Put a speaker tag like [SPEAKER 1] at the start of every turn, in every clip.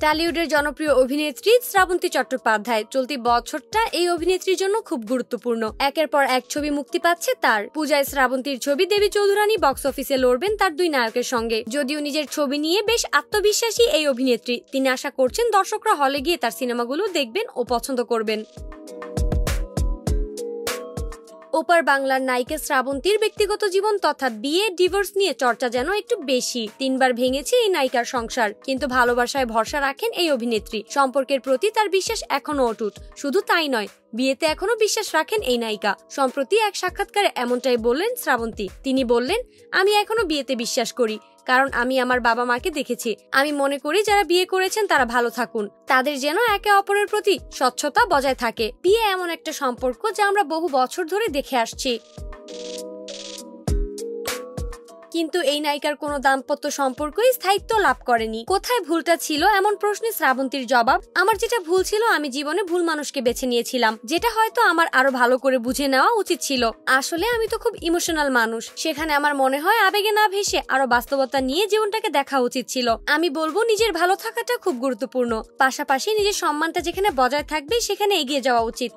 [SPEAKER 1] টলিউডের জনপ্রিয় অভিনেত্রী শ্রাবন্তী চট্টোপাধ্যায় চলতি বছরটা এই অভিনেত্রীর জন্য খুব গুরুত্বপূর্ণ। একের পর এক ছবি মুক্তি পাচ্ছে তার। পূজায় শ্রাবন্তীর ছবি দেবী চৌধুরানী বক্স অফিসে লড়বেন তার দুই নায়কের সঙ্গে। যদিও নিজের ছবি নিয়ে বেশ আত্মবিশ্বাসী এই অভিনেত্রী, তিনি আশা করছেন দর্শকরা হলে গিয়ে তার সিনেমাগুলো দেখবেন ও পছন্দ করবেন। ওপার বাংলার নায়িকা শ্রাবন্তীর ব্যক্তিগত জীবন তথা বিয়ে ডিভোর্স নিয়ে চর্চা যেন একটু বেশি। 3 বার ভেঙেছে এই নায়িকার সংসার, কিন্তু ভালোবাসায় ভরসা রাখেন এই অভিনেত্রী। সম্পর্কের প্রতি তার বিশ্বাস এখনো অটুট। শুধু তাই নয়, বিয়েতে এখনো বিশ্বাস রাখেন এই নায়িকা। সম্প্রতি এক সাক্ষাৎকারে এমনটাই বললেন শ্রাবন্তী। তিনি বললেন, আমি এখনো বিয়েতে বিশ্বাস করি, কারণ আমি আমার বাবা মাকে দেখেছি। আমি মনে করি যারা বিয়ে করেছেন তারা ভালো থাকুন, তাদের যেন একে অপরের প্রতি স্বচ্ছতা বজায় থাকে। বিয়ে এমন একটা সম্পর্ক যা আমরা বহু বছর ধরে দেখে আসছি। কিন্তু এই নায়িকার কোনো দাম্পত্য সম্পর্কই স্থায়িত্ব লাভ করেনি। কোথায় ভুলটা ছিল এমন প্রশ্নে শ্রাবন্তীর জবাব, আমার যেটা ভুল ছিল আমি জীবনে ভুল মানুষকে বেছে নিয়েছিলাম, যেটা হয়তো আমার আরো ভালো করে বুঝে নেওয়া উচিত ছিল। আসলে আমি তো খুব ইমোশনাল মানুষ, সেখানে আমার মনে হয় আবেগে না ভেসে আরো বাস্তবতা নিয়ে জীবনটাকে দেখা উচিত ছিল। আমি বলবো নিজের ভালো থাকাটা খুব গুরুত্বপূর্ণ, পাশাপাশি নিজের সম্মানটা যেখানে বজায় থাকবে সেখানে এগিয়ে যাওয়া উচিত।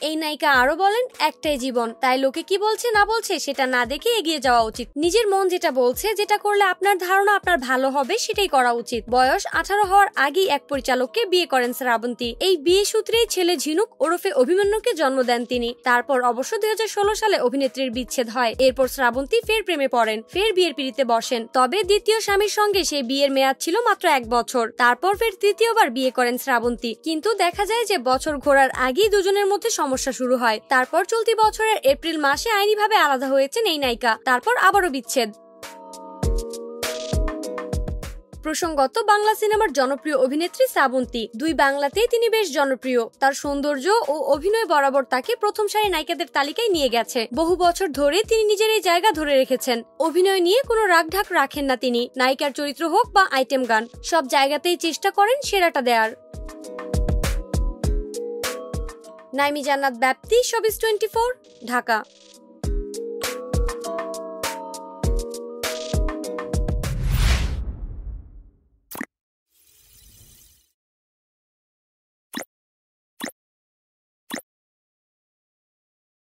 [SPEAKER 1] এই নায়িকা আরো বলেন, একটাই জীবন, তাই লোকে কি বলছে না বলছে সেটা না দেখে এগিয়ে যাওয়া উচিত। নিজের মন যেটা বলছে, যেটা করলে আপনার ধারণা আপনার ভালো হবে সেটাই করা উচিত। বয়স 18 হওয়ার আগেই এক পরিচালককে বিয়ে করেন শ্রাবন্তী। এই বিয়ে সূত্রেই ছেলে ঝিনুক ওরফে অভিমন্যুকে জন্ম দেন তিনি। তারপর অবশ্য 2016 সালে অভিনেত্রীর বিচ্ছেদ হয়। এরপর শ্রাবন্তী ফের প্রেমে পড়েন, ফের বিয়ের পিড়িতে বসেন। তবে দ্বিতীয় স্বামীর সঙ্গে সেই বিয়ের মেয়াদ ছিল মাত্র 1 বছর। তারপর ফের তৃতীয়বার বিয়ে করেন শ্রাবন্তী। কিন্তু দেখা যায় যে বছর ঘোরার আগেই দুজনের মধ্যে সমস্যা শুরু হয়। তারপর চলতি বছরের এপ্রিল মাসে আইনিভাবে আলাদা হয়েছেন এই নায়িকা। তারপর আবারও বিচ্ছেদ। প্রসঙ্গত, বাংলা সিনেমার জনপ্রিয় অভিনেত্রী শ্রাবন্তী। 2 বাংলাতেই তিনি বেশ জনপ্রিয়। তার সৌন্দর্য ও অভিনয় বরাবর তাকে প্রথম সারি নায়িকাদের তালিকায় নিয়ে গেছে। বহু বছর ধরে তিনি নিজের এই জায়গা ধরে রেখেছেন। অভিনয় নিয়ে কোনো রাগঢাক রাখেন না তিনি। নায়িকার চরিত্র হোক বা আইটেম গান, সব জায়গাতেই চেষ্টা করেন সেরাটা দেয়ার। নাইমি জান্নাত ব্যাপ্তি, শোবিজ 24, ঢাকা।